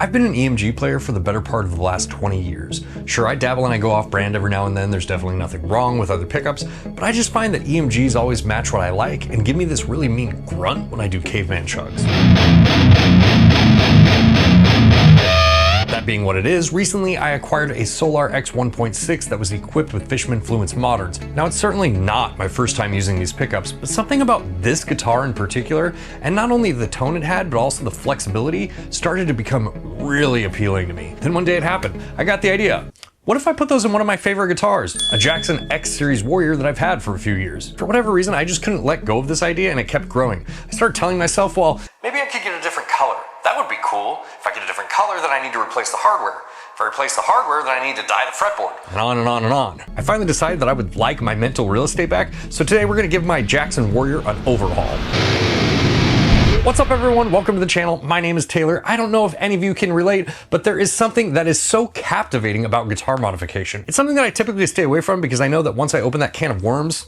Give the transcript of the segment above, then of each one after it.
I've been an EMG player for the better part of the last 20 years. Sure, I dabble and I go off-brand every now and then, there's definitely nothing wrong with other pickups, but I just find that EMGs always match what I like and give me this really mean grunt when I do caveman chugs. That being what it is, recently I acquired a Solar X 1.6 that was equipped with Fishman Fluence Moderns. Now it's certainly not my first time using these pickups, but something about this guitar in particular, and not only the tone it had, but also the flexibility, started to become really appealing to me. Then one day it happened. I got the idea. What if I put those in one of my favorite guitars, a Jackson X Series Warrior that I've had for a few years? For whatever reason, I just couldn't let go of this idea and it kept growing. I started telling myself, well, maybe I could get a different color. That would be cool. If I get a different color, then I need to replace the hardware. If I replace the hardware, then I need to dye the fretboard. And on and on and on. I finally decided that I would like my mental real estate back, so today we're gonna give my Jackson Warrior an overhaul. What's up everyone, welcome to the channel. My name is Taylor. I don't know if any of you can relate, but there is something that is so captivating about guitar modification. It's something that I typically stay away from because I know that once I open that can of worms,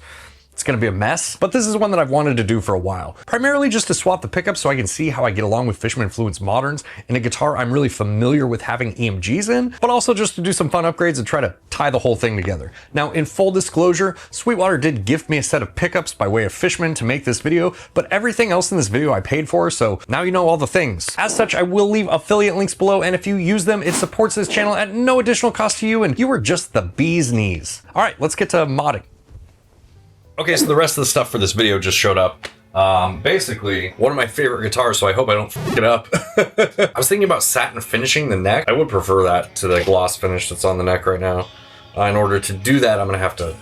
it's gonna be a mess, but this is one that I've wanted to do for a while. Primarily just to swap the pickups so I can see how I get along with Fishman Fluence Moderns in a guitar I'm really familiar with having EMGs in, but also just to do some fun upgrades and try to tie the whole thing together. Now, in full disclosure, Sweetwater did gift me a set of pickups by way of Fishman to make this video, but everything else in this video I paid for, so now you know all the things. As such, I will leave affiliate links below, and if you use them, it supports this channel at no additional cost to you, and you are just the bee's knees. All right, let's get to modding. Okay, so the rest of the stuff for this video just showed up. Basically, one of my favorite guitars, so I hope I don't f it up. I was thinking about satin finishing the neck. I would prefer that to the gloss finish that's on the neck right now. In order to do that, I'm gonna have to,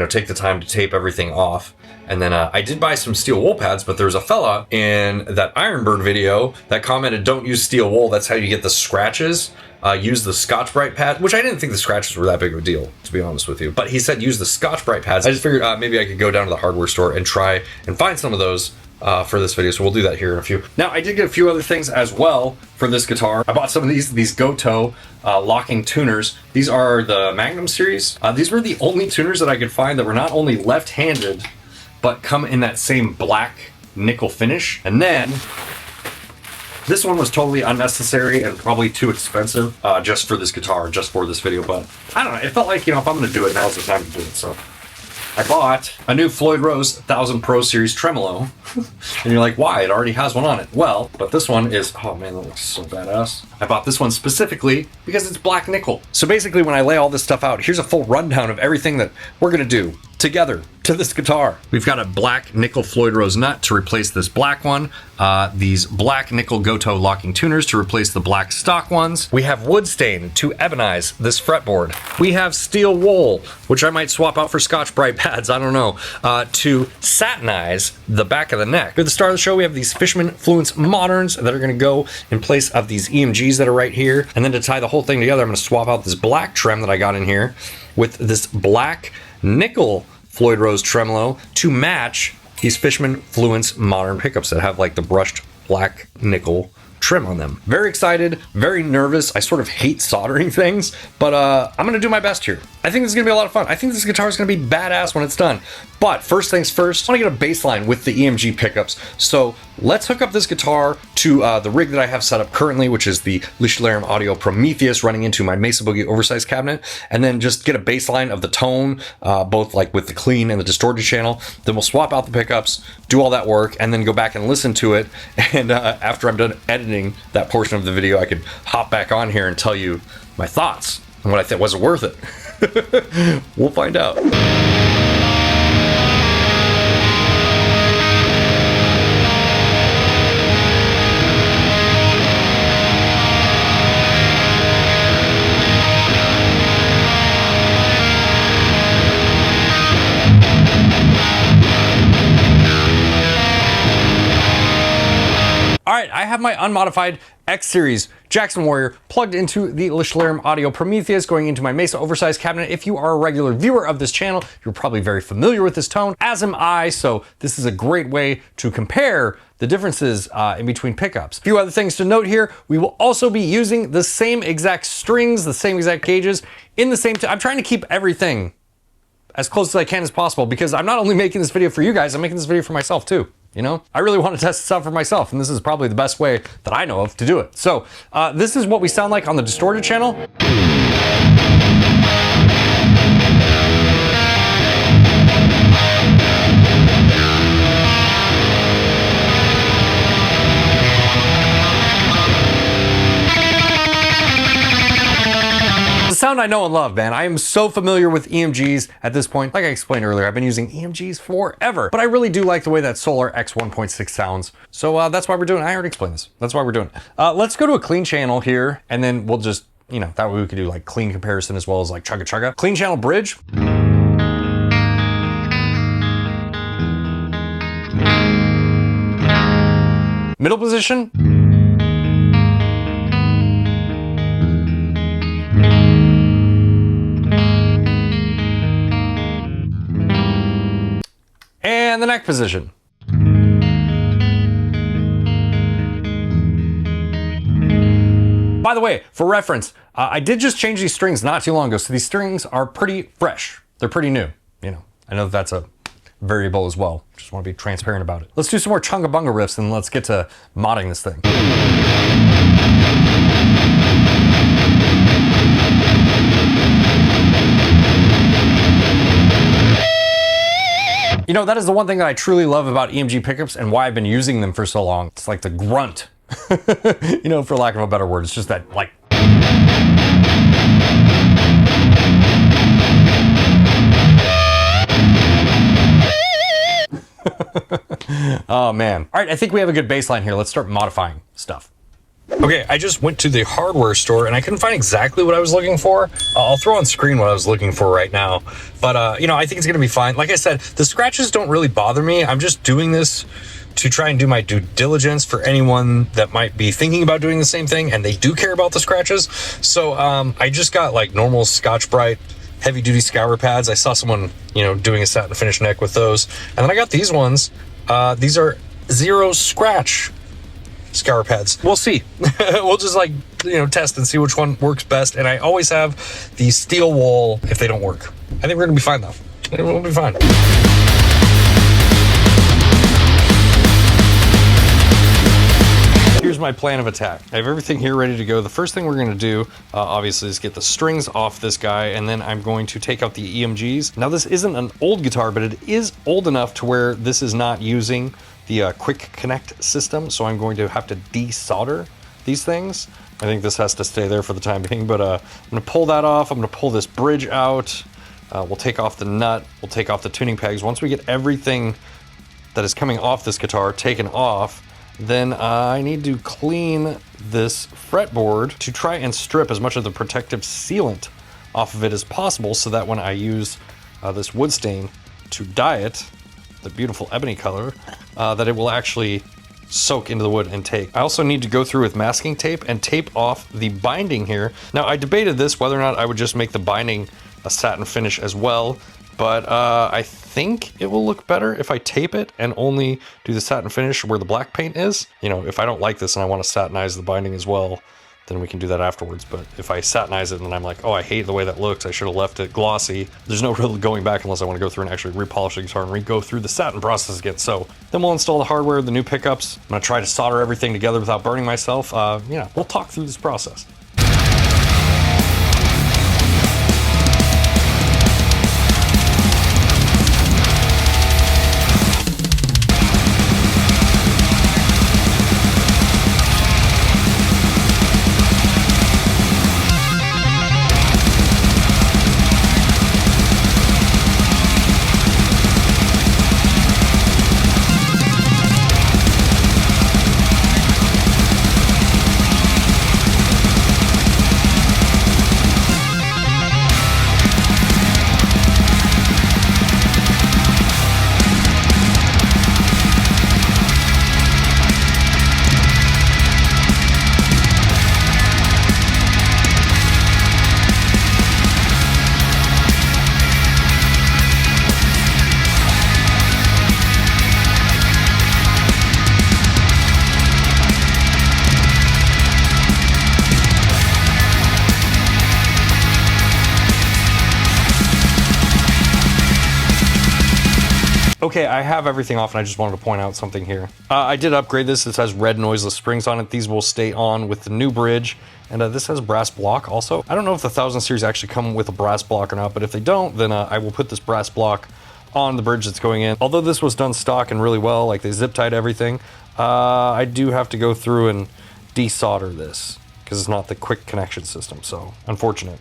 take the time to tape everything off. And then I did buy some steel wool pads, but there's a fella in that Ironbird video that commented, don't use steel wool, that's how you get the scratches. Use the Scotch-Brite pad, which I didn't think the scratches were that big of a deal, to be honest with you. But he said use the Scotch-Brite pads. I just figured maybe I could go down to the hardware store and try and find some of those for this video, so we'll do that here in a few. Now, I did get a few other things as well for this guitar. I bought some of these 𝐒𝐄𝐄𝐒𝐿𝐒 locking tuners. These are the Magnum series. These were the only tuners that I could find that were not only left-handed, but come in that same black nickel finish. And then this one was totally unnecessary and probably too expensive just for this guitar, just for this video, but I don't know, it felt like, if I'm gonna do it, now's the time to do it, so. I bought a new Floyd Rose 1000 Pro Series tremolo, and you're like, why? It already has one on it. Well, but this one is, oh man, that looks so badass. I bought this one specifically because it's black nickel. So basically when I lay all this stuff out, here's a full rundown of everything that we're gonna do together to this guitar. We've got a black nickel Floyd Rose nut to replace this black one, these black nickel 𝐒𝐄𝐄𝐒 locking tuners to replace the black stock ones. We have wood stain to ebonize this fretboard. We have steel wool, which I might swap out for Scotch-Brite pads, I don't know, to satinize the back of the neck. At the start of the show, we have these Fishman Fluence Moderns that are gonna go in place of these EMGs that are right here. And then to tie the whole thing together, I'm gonna swap out this black trem that I got in here with this black nickel Floyd Rose tremolo to match these Fishman Fluence Modern pickups that have like the brushed black nickel trim on them. Very excited, very nervous. I sort of hate soldering things, but I'm gonna do my best here. I think this is gonna be a lot of fun. I think this guitar is gonna be badass when it's done. But first things first, I wanna get a bass line with the EMG pickups. So let's hook up this guitar to the rig that I have set up currently, which is the 𝐒𝐿𝐿 Audio Prometheus running into my Mesa Boogie oversized cabinet, and then just get a bass line of the tone, both like with the clean and the distorted channel. Then we'll swap out the pickups, do all that work, and then go back and listen to it. And after I'm done editing that portion of the video, I could hop back on here and tell you my thoughts and what I think. Was it worth it? We'll find out. All right, I have my unmodified X Series Jackson Warrior plugged into the 𝐒𝐿𝐿 Audio Prometheus going into my Mesa oversized cabinet. If you are a regular viewer of this channel, you're probably very familiar with this tone, as am I, so this is a great way to compare the differences in between pickups. A few other things to note here, we will also be using the same exact strings, the same exact gauges, in the same I'm trying to keep everything as close as I can as possible because I'm not only making this video for you guys, I'm making this video for myself too. You know, I really want to test this out for myself, and this is probably the best way that I know of to do it. So this is what we sound like on the distorted channel. Sound I know and love, man. I am so familiar with EMGs at this point. Like I explained earlier, I've been using EMGs forever, but I really do like the way that Solar X 1.6 sounds. So that's why we're doing it. I already explained this. That's why we're doing it. Let's go to a clean channel here, and then we'll just, you know, that way we can do like clean comparison as well as like chugga chugga. Clean channel bridge. Middle position. And the neck position. By the way, for reference, I did just change these strings not too long ago, so these strings are pretty fresh. They're pretty new, you know. I know that's a variable as well. Just want to be transparent about it. Let's do some more chunga bunga riffs and let's get to modding this thing. You know, that is the one thing that I truly love about EMG pickups and why I've been using them for so long. It's like the grunt, you know, for lack of a better word. It's just that, like... Oh, man. All right, I think we have a good baseline here. Let's start modifying stuff. Okay, I just went to the hardware store and I couldn't find exactly what I was looking for. I'll throw on screen what I was looking for right now. But, you know, I think it's gonna be fine. Like I said, the scratches don't really bother me. I'm just doing this to try and do my due diligence for anyone that might be thinking about doing the same thing and they do care about the scratches. So I just got like normal Scotch-Brite heavy duty scour pads. I saw someone, you know, doing a satin finish neck with those. And then I got these ones. These are zero scratch scour pads. We'll see. We'll just like, you know, test and see which one works best. And I always have the steel wool if they don't work. I think we're gonna be fine though. We'll be fine. Here's my plan of attack. I have everything here ready to go. The first thing we're gonna do, obviously, is get the strings off this guy, and then I'm going to take out the EMGs. Now, this isn't an old guitar, but it is old enough to where this is not using the 𝐒𝐏𝐄𝐈𝐀𝐋 system, so I'm going to have to desolder these things. I think this has to stay there for the time being, but I'm gonna pull that off. I'm gonna pull this bridge out. We'll take off the nut. We'll take off the tuning pegs. Once we get everything that is coming off this guitar taken off, then I need to clean this fretboard to try and strip as much of the protective sealant off of it as possible so that when I use this wood stain to dye it, the beautiful ebony color, that it will actually soak into the wood and take. I also need to go through with masking tape and tape off the binding here. Now, I debated this, whether or not I would just make the binding a satin finish as well, but I think it will look better if I tape it and only do the satin finish where the black paint is. You know, if I don't like this and I want to satinize the binding as well, then we can do that afterwards. But if I satinize it and then I'm like, oh, I hate the way that looks, I should have left it glossy, there's no real going back unless I want to go through and actually repolish the guitar and go through the satin process again. So then we'll install the hardware, the new pickups. I'm gonna try to solder everything together without burning myself. Yeah, we'll talk through this process. Okay, I have everything off and I just wanted to point out something here. I did upgrade this. This has red noiseless springs on it. These will stay on with the new bridge. And this has brass block also. I don't know if the 1000 series actually come with a brass block or not, but if they don't, then I will put this brass block on the bridge that's going in. Although this was done stock and really well, like they zip tied everything, I do have to go through and desolder this because it's not the quick connection system, so unfortunate.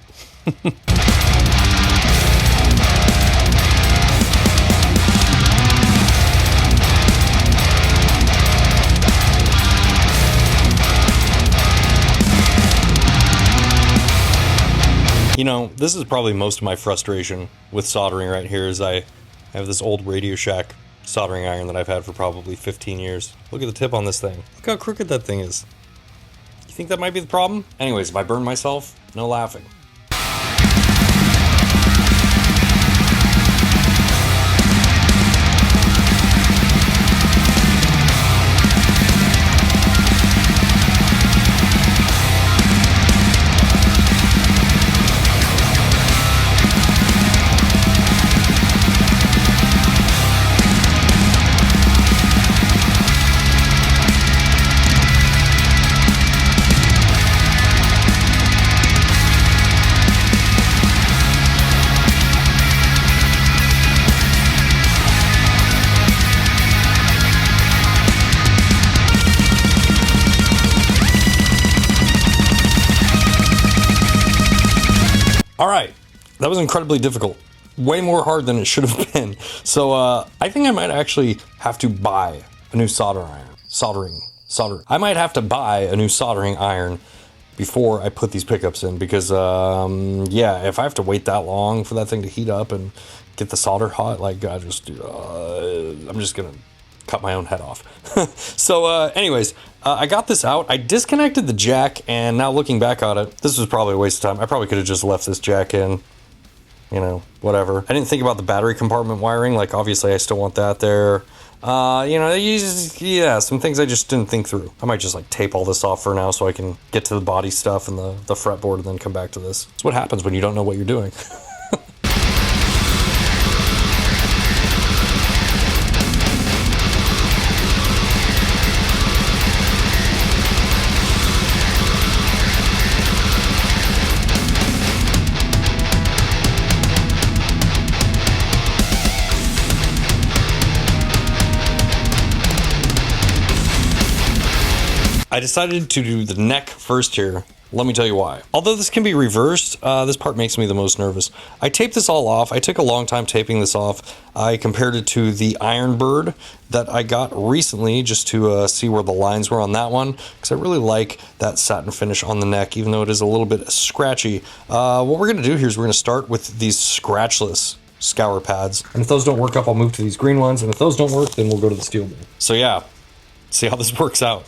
You know, this is probably most of my frustration with soldering right here is I have this old Radio Shack soldering iron that I've had for probably 15 years. Look at the tip on this thing. Look how crooked that thing is. You think that might be the problem? Anyways, if I burn myself, no laughing. All right, that was incredibly difficult. Way more hard than it should have been. So I think I might actually have to buy a new solder iron. I might have to buy a new soldering iron before I put these pickups in because, yeah, if I have to wait that long for that thing to heat up and get the solder hot, like I'm just gonna cut my own head off. So anyways, I got this out. I disconnected the jack, and now looking back on it, this was probably a waste of time. I probably could have just left this jack in, you know, whatever. I didn't think about the battery compartment wiring. Like, obviously, I still want that there. You know, yeah, some things I just didn't think through. I might just, like, tape all this off for now so I can get to the body stuff and the fretboard and then come back to this. It's what happens when you don't know what you're doing. I decided to do the neck first here. Let me tell you why. Although this can be reversed, this part makes me the most nervous. I taped this all off. I took a long time taping this off. I compared it to the Iron Bird that I got recently just to see where the lines were on that one, because I really like that satin finish on the neck, even though it is a little bit scratchy. What we're going to do here is we're going to start with these scratchless scour pads. And if those don't work up, I'll move to these green ones. And if those don't work, then we'll go to the steel wool. So yeah, see how this works out.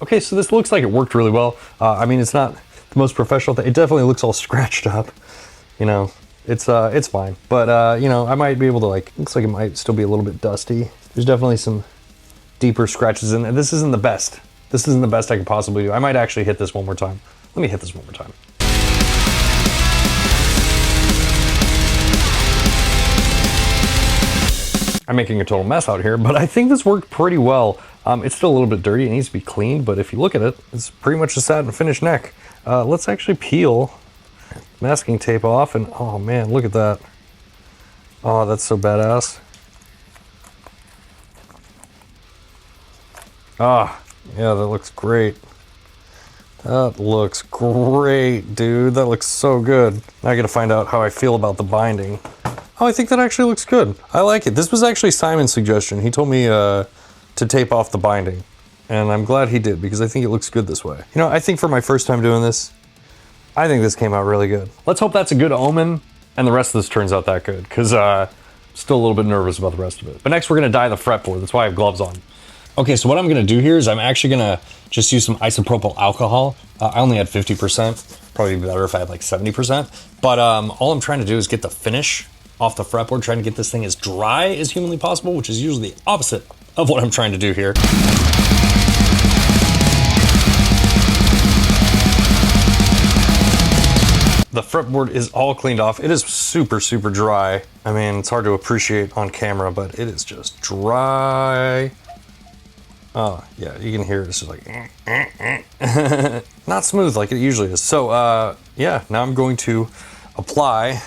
Okay, so this looks like it worked really well. I mean, it's not the most professional thing. It definitely looks all scratched up. You know, it's fine. But, you know, I might be able to, like, looks like it might still be a little bit dusty. There's definitely some deeper scratches in there. This isn't the best. This isn't the best I could possibly do. I might actually hit this one more time. Let me hit this one more time. I'm making a total mess out here, but I think this worked pretty well. It's still a little bit dirty. It needs to be cleaned, but if you look at it, it's pretty much a satin finish neck. Let's actually peel masking tape off, and oh man, look at that. Oh, that's so badass. Ah, yeah, that looks great. That looks great, dude. That looks so good. Now I gotta find out how I feel about the binding. Oh, I think that actually looks good. I like it. This was actually Simon's suggestion. He told me to tape off the binding. And I'm glad he did, because I think it looks good this way. You know, I think for my first time doing this, I think this came out really good. Let's hope that's a good omen, and the rest of this turns out that good, because still a little bit nervous about the rest of it. But next we're gonna dye the fretboard. That's why I have gloves on. Okay, so what I'm gonna do here is I'm actually gonna just use some isopropyl alcohol. I only had 50%, probably be better if I had like 70%. But all I'm trying to do is get the finish off the fretboard, trying to get this thing as dry as humanly possible, which is usually the opposite of what I'm trying to do here. The fretboard is all cleaned off. It is super, super dry. I mean, it's hard to appreciate on camera, but it is just dry. Oh, yeah, you can hear it. It's just like, not smooth like it usually is. So, yeah, now I'm going to apply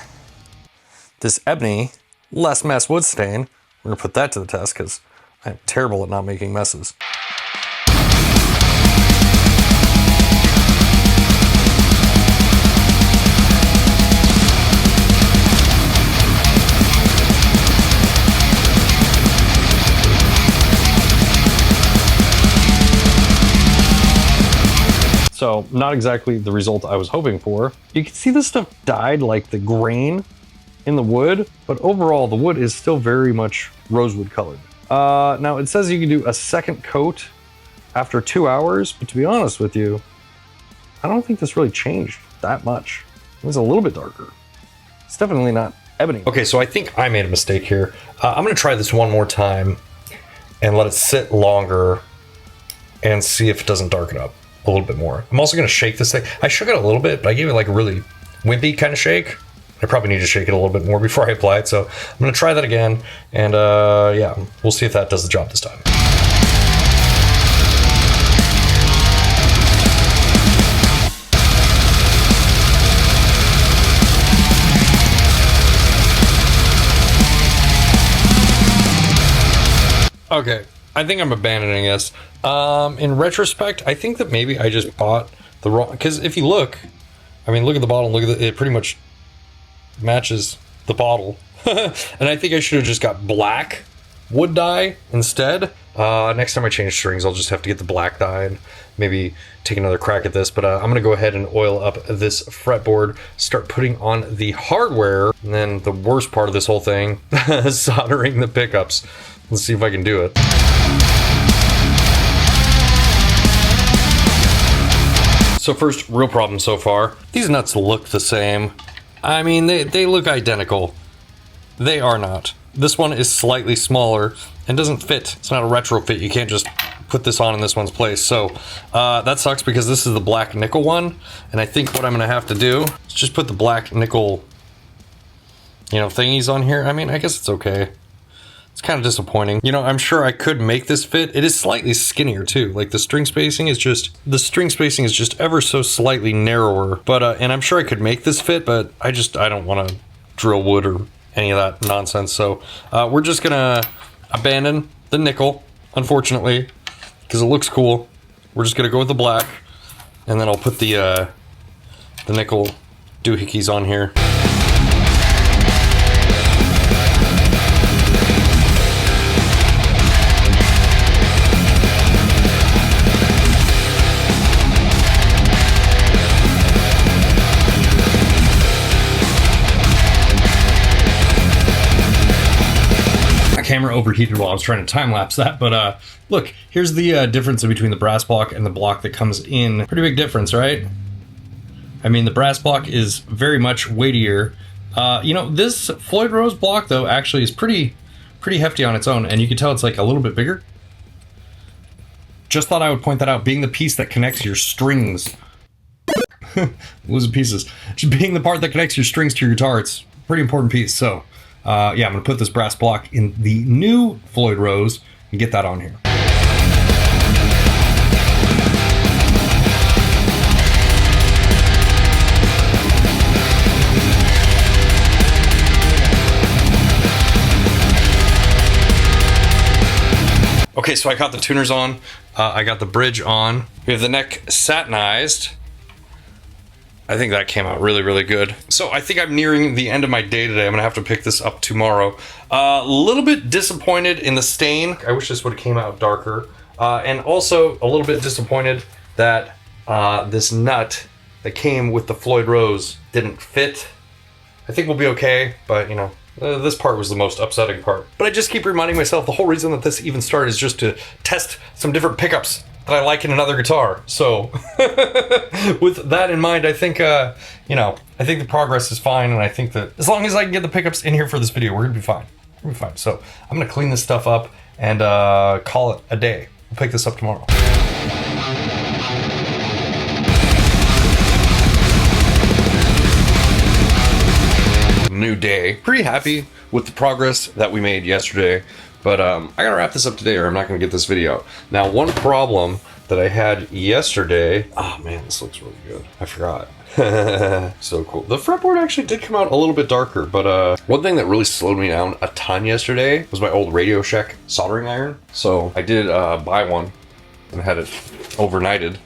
this ebony less mess wood stain. We're gonna put that to the test because I'm terrible at not making messes. So not exactly the result I was hoping for. You can see this stuff dyed like the grain in the wood, but overall the wood is still very much rosewood colored. Now it says you can do a second coat after 2 hours, but to be honest with you, I don't think this really changed that much. It was a little bit darker. It's definitely not ebony. Okay, so I think I made a mistake here. I'm gonna try this one more time and let it sit longer and see if it doesn't darken up a little bit more. I'm also gonna shake this thing. I shook it a little bit, but I gave it like a really wimpy kind of shake. I probably need to shake it a little bit more before I apply it, so I'm gonna try that again, and yeah, we'll see if that does the job this time. Okay, I think I'm abandoning this. In retrospect, I think that maybe I just bought the wrong, because if you look, I mean, look at the bottle, look at it pretty much matches the bottle. And I think I should have just got black wood dye instead. Next time I change strings, I'll just have to get the black dye and maybe take another crack at this. But I'm gonna go ahead and oil up this fretboard, start putting on the hardware, and then the worst part of this whole thing, soldering the pickups. Let's see if I can do it. So first, real problem so far. These nuts look the same. I mean, they look identical. They are not. This one is slightly smaller and doesn't fit. It's not a retrofit. You can't just put this on in this one's place. So that sucks because this is the black nickel one. And I think what I'm gonna have to do is just put the black nickel, you know, thingies on here. I mean, I guess it's okay. It's kind of disappointing. You know, I'm sure I could make this fit. It is slightly skinnier too. Like the string spacing is just ever so slightly narrower. But, and I'm sure I could make this fit, but I don't want to drill wood or any of that nonsense. So we're just gonna abandon the nickel, unfortunately, because it looks cool. We're just gonna go with the black, and then I'll put the nickel doohickeys on here. Camera overheated while I was trying to time-lapse that, but look, here's the difference between the brass block and the block that comes in. Pretty big difference, right? I mean, the brass block is very much weightier. You know, this Floyd Rose block, though, actually is pretty hefty on its own, and you can tell it's like a little bit bigger. Just thought I would point that out, being the piece that connects your strings. Losing pieces. Just being the part that connects your strings to your guitar, it's a pretty important piece, so... yeah, I'm gonna put this brass block in the new Floyd Rose and get that on here. Okay, Okay, so I got the tuners on. I got the bridge on. We have the neck satinized. I think that came out really, really good. So I think I'm nearing the end of my day today. I'm gonna have to pick this up tomorrow. A little bit disappointed in the stain. I wish this would have came out darker. And also a little bit disappointed that this nut that came with the Floyd Rose didn't fit. I think we'll be okay, but you know, this part was the most upsetting part. But I just keep reminding myself the whole reason that this even started is just to test some different pickups that I like in another guitar. So with that in mind, I think, you know, I think the progress is fine. And I think that as long as I can get the pickups in here for this video, we're gonna be fine. We're gonna be fine. So I'm gonna clean this stuff up and call it a day. We'll pick this up tomorrow. New day. Pretty happy with the progress that we made yesterday, but I gotta wrap this up today or I'm not gonna get this video. Now, one problem that I had yesterday, oh man, this looks really good. I forgot. So cool. The fretboard actually did come out a little bit darker, but one thing that really slowed me down a ton yesterday was my old Radio Shack soldering iron. So I did buy one and had it overnighted.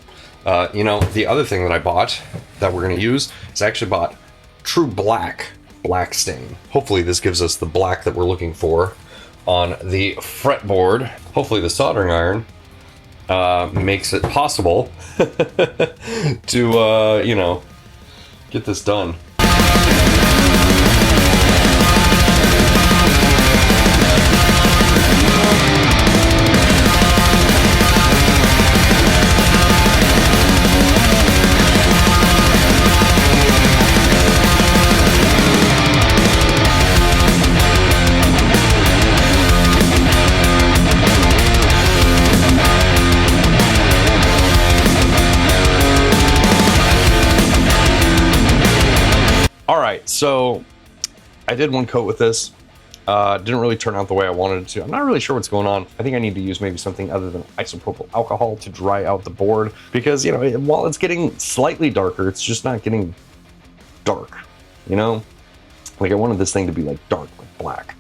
You know, the other thing that I bought that we're gonna use is I actually bought true black stain. Hopefully this gives us the black that we're looking for on the fretboard. Hopefully the soldering iron makes it possible to, you know, get this done. So I did one coat with this. Didn't really turn out the way I wanted it to. I'm not really sure what's going on. I think I need to use maybe something other than isopropyl alcohol to dry out the board because, you know, while it's getting slightly darker, it's just not getting dark, you know? Like I wanted this thing to be like dark, like black.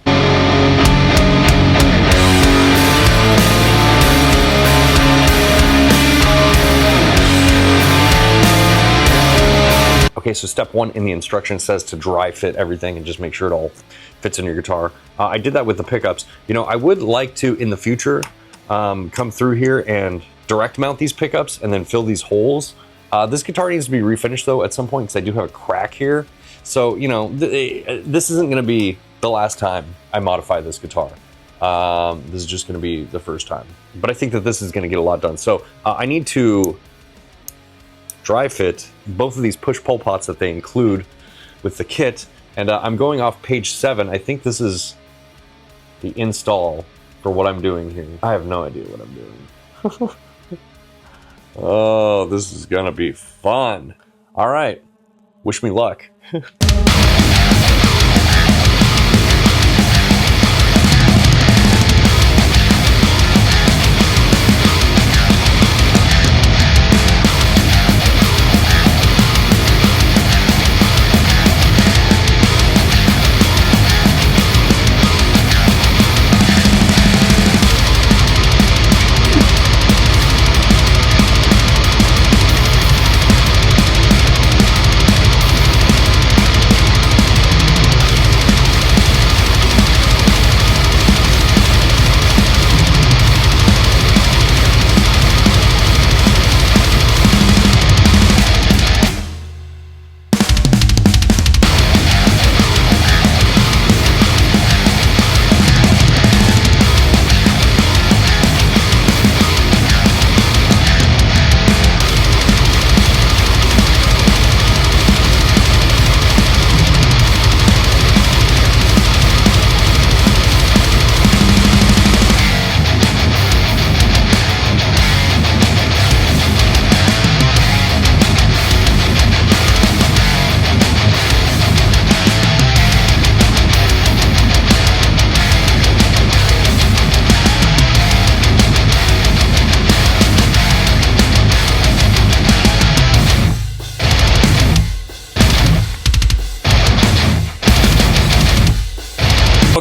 Okay, so step one in the instruction says to dry fit everything and just make sure it all fits in your guitar. I did that with the pickups. You know, I would like to, in the future, come through here and direct mount these pickups and then fill these holes. This guitar needs to be refinished though at some point because I do have a crack here. So, you know, this isn't gonna be the last time I modify this guitar. This is just gonna be the first time. But I think that this is gonna get a lot done. So I need to dry fit both of these push-pull pots that they include with the kit, and I'm going off page 7. I think this is the install for what I'm doing here. I have no idea what I'm doing. Oh, this is gonna be fun. All right, wish me luck.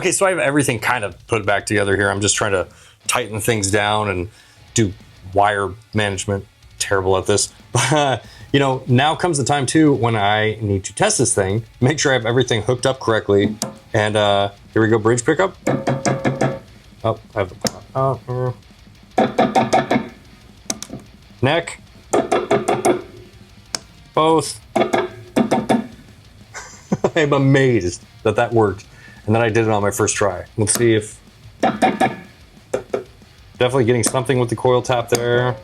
Okay, so I have everything kind of put back together here. I'm just trying to tighten things down and do wire management. Terrible at this. You know, now comes the time too when I need to test this thing, make sure I have everything hooked up correctly. And here we go, bridge pickup. Oh, I have the neck. Both. I'm amazed that that worked and that I did it on my first try. Let's see if... Definitely getting something with the coil tap there.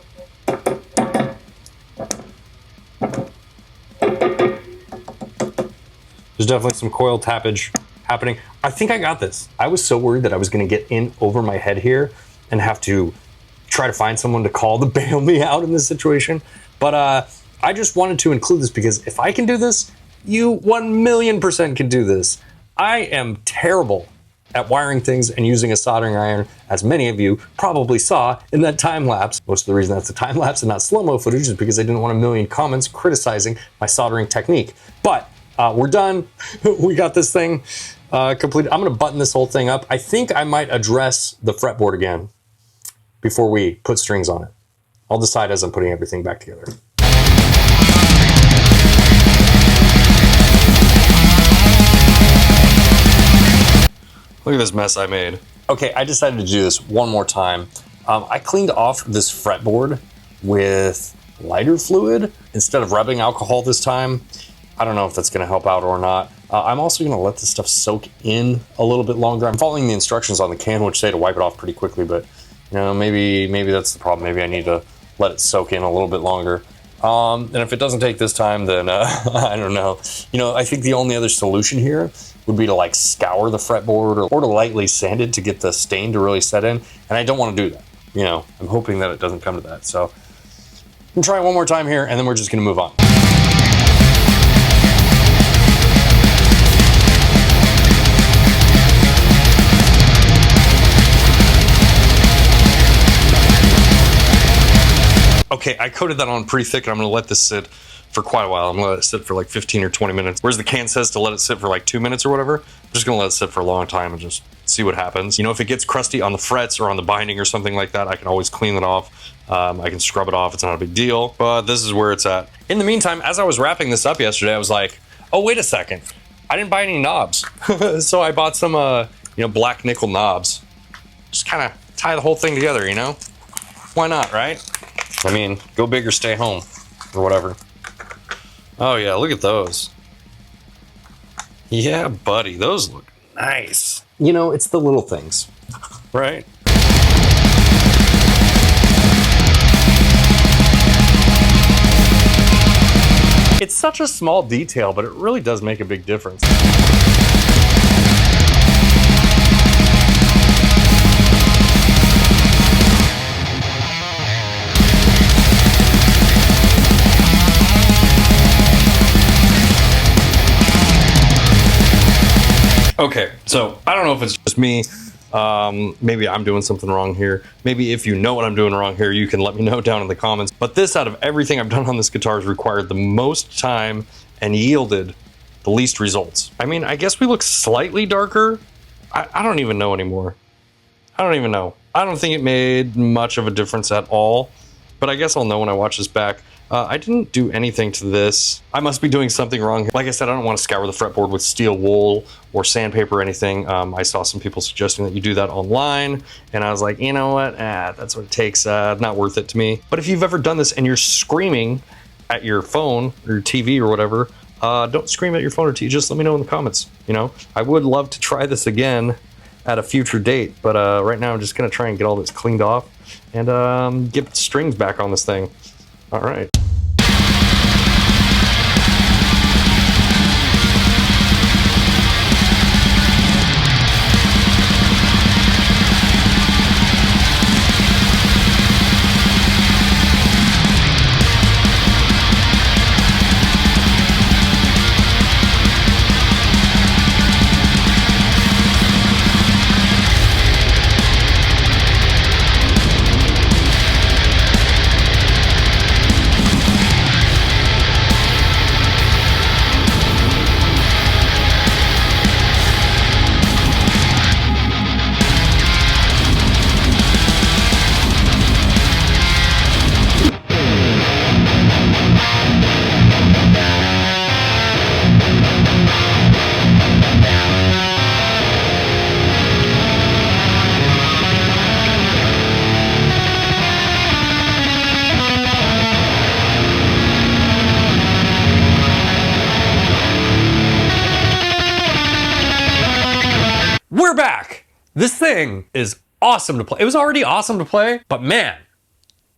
There's definitely some coil tappage happening. I think I got this. I was so worried that I was gonna get in over my head here and have to try to find someone to call to bail me out in this situation. But I just wanted to include this because if I can do this, you 1,000,000% can do this. I am terrible at wiring things and using a soldering iron, as many of you probably saw in that time lapse. Most of the reason that's a time lapse and not slow-mo footage is because I didn't want a million comments criticizing my soldering technique. But we're done. We got this thing completed. I'm gonna button this whole thing up. I think I might address the fretboard again before we put strings on it. I'll decide as I'm putting everything back together. Look at this mess I made. Okay, I decided to do this one more time. I cleaned off this fretboard with lighter fluid instead of rubbing alcohol this time. I don't know if that's gonna help out or not. I'm also gonna let this stuff soak in a little bit longer. I'm following the instructions on the can, which say to wipe it off pretty quickly, but you know, maybe that's the problem. Maybe I need to let it soak in a little bit longer. And if it doesn't take this time, then I don't know. You know, I think the only other solution here would be to like scour the fretboard or to lightly sand it to get the stain to really set in. And I don't want to do that. You know, I'm hoping that it doesn't come to that. So I'm gonna try it one more time here and then we're just gonna move on. Okay, I coated that on pretty thick and I'm gonna let this sit for quite a while. I'm gonna let it sit for like 15 or 20 minutes. Whereas the can says to let it sit for like 2 minutes or whatever, I'm just gonna let it sit for a long time and just see what happens. You know, if it gets crusty on the frets or on the binding or something like that, I can always clean it off. I can scrub it off, it's not a big deal, but this is where it's at. In the meantime, as I was wrapping this up yesterday, I was like, oh, wait a second. I didn't buy any knobs. So I bought some, you know, black nickel knobs. Just kind of tie the whole thing together, you know? Why not, right? I mean, go big or stay home, or whatever. Oh yeah, look at those. Yeah, buddy, those look nice. You know, it's the little things, right? It's such a small detail, but it really does make a big difference. Okay, so I don't know if it's just me. Maybe I'm doing something wrong here. Maybe if you know what I'm doing wrong here, you can let me know down in the comments. But this, out of everything I've done on this guitar, has required the most time and yielded the least results. I mean, I guess we look slightly darker. I don't even know anymore. I don't even know. I don't think it made much of a difference at all. But I guess I'll know when I watch this back. I didn't do anything to this. I must be doing something wrong here. Like I said, I don't want to scour the fretboard with steel wool or sandpaper or anything. I saw some people suggesting that you do that online, and I was like, you know what? That's what it takes. Not worth it to me. But if you've ever done this and you're screaming at your phone or your TV or whatever, don't scream at your phone or TV. Just let me know in the comments. You know, I would love to try this again at a future date, but right now I'm just gonna try and get all this cleaned off and get strings back on this thing. All right. we're back. This thing is awesome to play. It was already awesome to play, but man,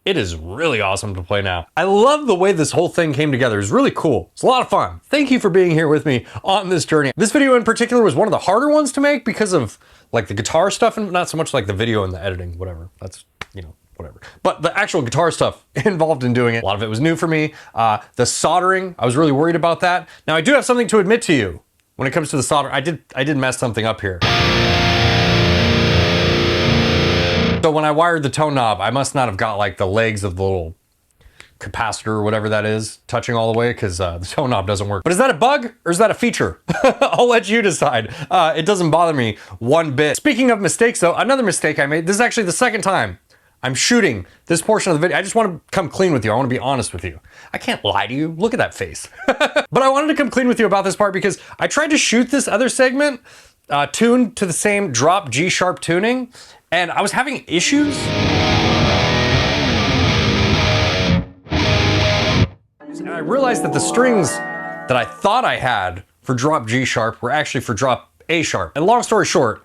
it is really awesome to play now. I love the way this whole thing came together. It's really cool. It's a lot of fun. Thank you for being here with me on this journey. This video in particular was one of the harder ones to make because of like the guitar stuff and not so much like the video and the editing, whatever. That's, you know, whatever. But the actual guitar stuff involved in doing it, a lot of it was new for me. The soldering, I was really worried about that. Now I do have something to admit to you when it comes to the solder. I did mess something up here. So when I wired the tone knob, I must not have got like the legs of the little capacitor or whatever that is touching all the way, because the tone knob doesn't work. But is that a bug or is that a feature? I'll let you decide. It doesn't bother me one bit. Speaking of mistakes though, another mistake I made, this is actually the second time I'm shooting this portion of the video. I just want to come clean with you. I want to be honest with you. I can't lie to you. Look at that face. But I wanted to come clean with you about this part because I tried to shoot this other segment tuned to the same drop G sharp tuning, and I was having issues. And I realized that the strings that I thought I had for drop G sharp were actually for drop A sharp. And long story short,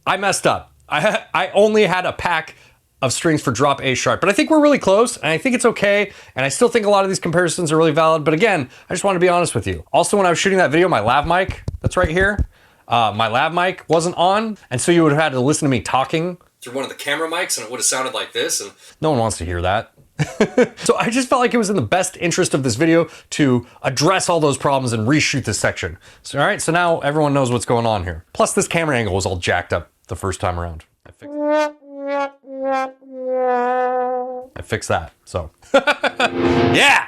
I messed up. I only had a pack of strings for drop A sharp, but I think we're really close and I think it's okay. And I still think a lot of these comparisons are really valid. But again, I just want to be honest with you. Also, when I was shooting that video, my lav mic that's right here, my lav mic wasn't on. And so you would have had to listen to me talking through one of the camera mics and it would have sounded like this. And no one wants to hear that. So I just felt like it was in the best interest of this video to address all those problems and reshoot this section. So, all right, so now everyone knows what's going on here. Plus this camera angle was all jacked up the first time around. I fixed that, so. Yeah!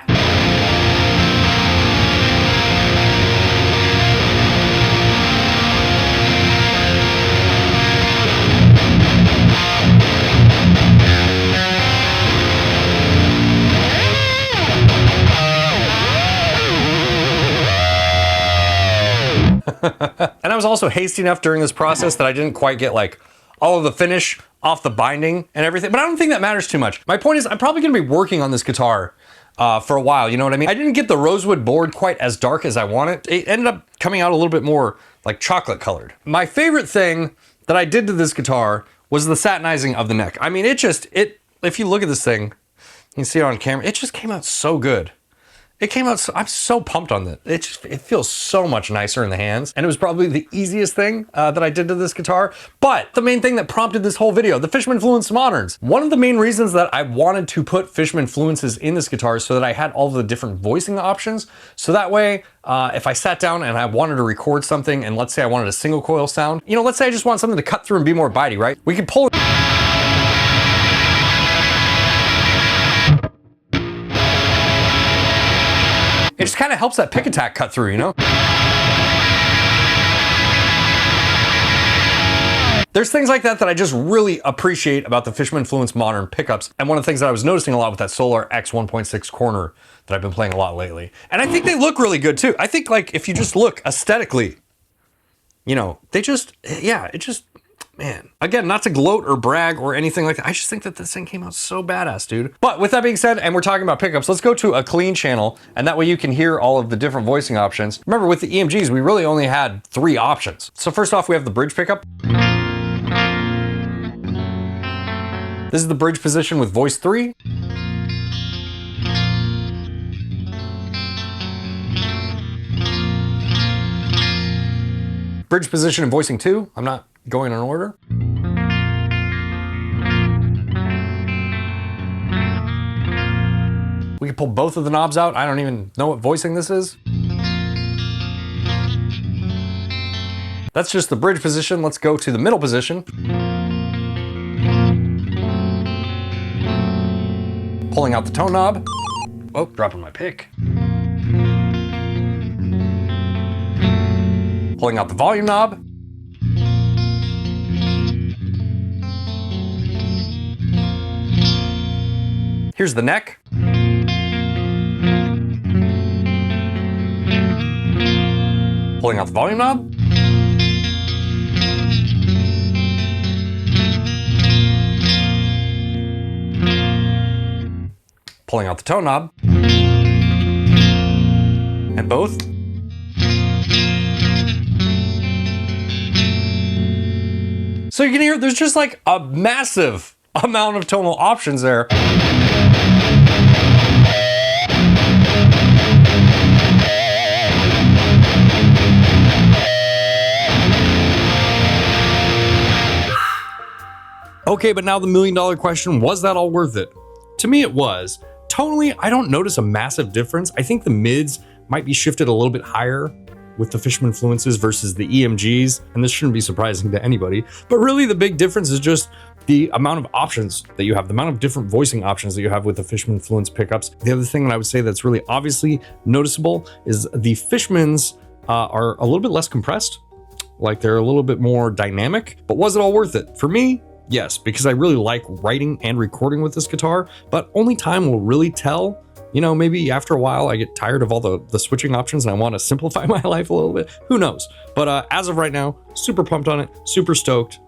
And I was also hasty enough during this process that I didn't quite get like all of the finish off the binding and everything, but I don't think that matters too much. My point is I'm probably gonna be working on this guitar for a while, you know what I mean? I didn't get the rosewood board quite as dark as I wanted. It ended up coming out a little bit more like chocolate colored. My favorite thing that I did to this guitar was the satinizing of the neck. I mean, if you look at this thing, you can see it on camera, it just came out so good. It came out, I'm so pumped on it. It feels so much nicer in the hands. And it was probably the easiest thing that I did to this guitar. But the main thing that prompted this whole video, the Fishman Fluence Moderns. One of the main reasons that I wanted to put Fishman Fluences in this guitar is so that I had all the different voicing options. So that way, if I sat down and I wanted to record something, and let's say I wanted a single coil sound, you know, let's say I just want something to cut through and be more bitey, right? We could pull it. It just kind of helps that pick attack cut through, you know? There's things like that that I just really appreciate about the Fishman Fluence Modern pickups. And one of the things that I was noticing a lot with that Solar X 1.6 corner that I've been playing a lot lately. And I think they look really good too. I think like if you just look aesthetically, you know, they just, yeah, it just, man. Again, not to gloat or brag or anything like that. I just think that this thing came out so badass, dude. But with that being said, and we're talking about pickups, let's go to a clean channel, and that way you can hear all of the different voicing options. Remember, with the EMGs, we really only had 3 options. So first off, we have the bridge pickup. This is the bridge position with voice 3. Bridge position and voicing 2. I'm not going in order. We can pull both of the knobs out. I don't even know what voicing this is. That's just the bridge position. Let's go to the middle position. Pulling out the tone knob. Oh, dropping my pick. Pulling out the volume knob. Here's the neck. Pulling out the volume knob. Pulling out the tone knob. And both. So you can hear there's just like a massive amount of tonal options there. Okay, but now the million-dollar question, was that all worth it? To me, it was. Tonally, I don't notice a massive difference. I think the mids might be shifted a little bit higher with the Fishman Fluences versus the EMGs, and this shouldn't be surprising to anybody. But really, the big difference is just the amount of options that you have, the amount of different voicing options that you have with the Fishman Fluence pickups. The other thing that I would say that's really obviously noticeable is the Fishmans are a little bit less compressed, like they're a little bit more dynamic. But was it all worth it? For me, yes, because I really like writing and recording with this guitar, but only time will really tell. You know, maybe after a while I get tired of all the switching options and I want to simplify my life a little bit. Who knows? But as of right now, super pumped on it, super stoked.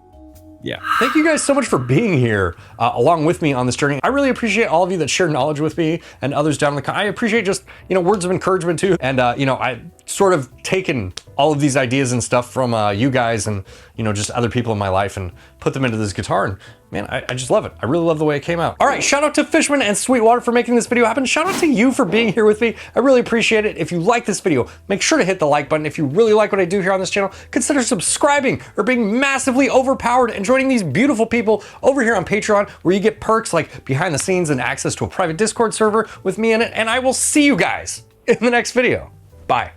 Yeah. Thank you guys so much for being here along with me on this journey. I really appreciate all of you that share knowledge with me and others down in the I appreciate just, you know, words of encouragement too. And, you know, I sort of taken all of these ideas and stuff from you guys and, you know, just other people in my life and put them into this guitar. And man, I just love it. I really love the way it came out. All right, shout out to Fishman and Sweetwater for making this video happen. Shout out to you for being here with me. I really appreciate it. If you like this video, make sure to hit the like button. If you really like what I do here on this channel, consider subscribing or being massively overpowered and joining these beautiful people over here on Patreon, where you get perks like behind the scenes and access to a private Discord server with me in it. And I will see you guys in the next video. Bye.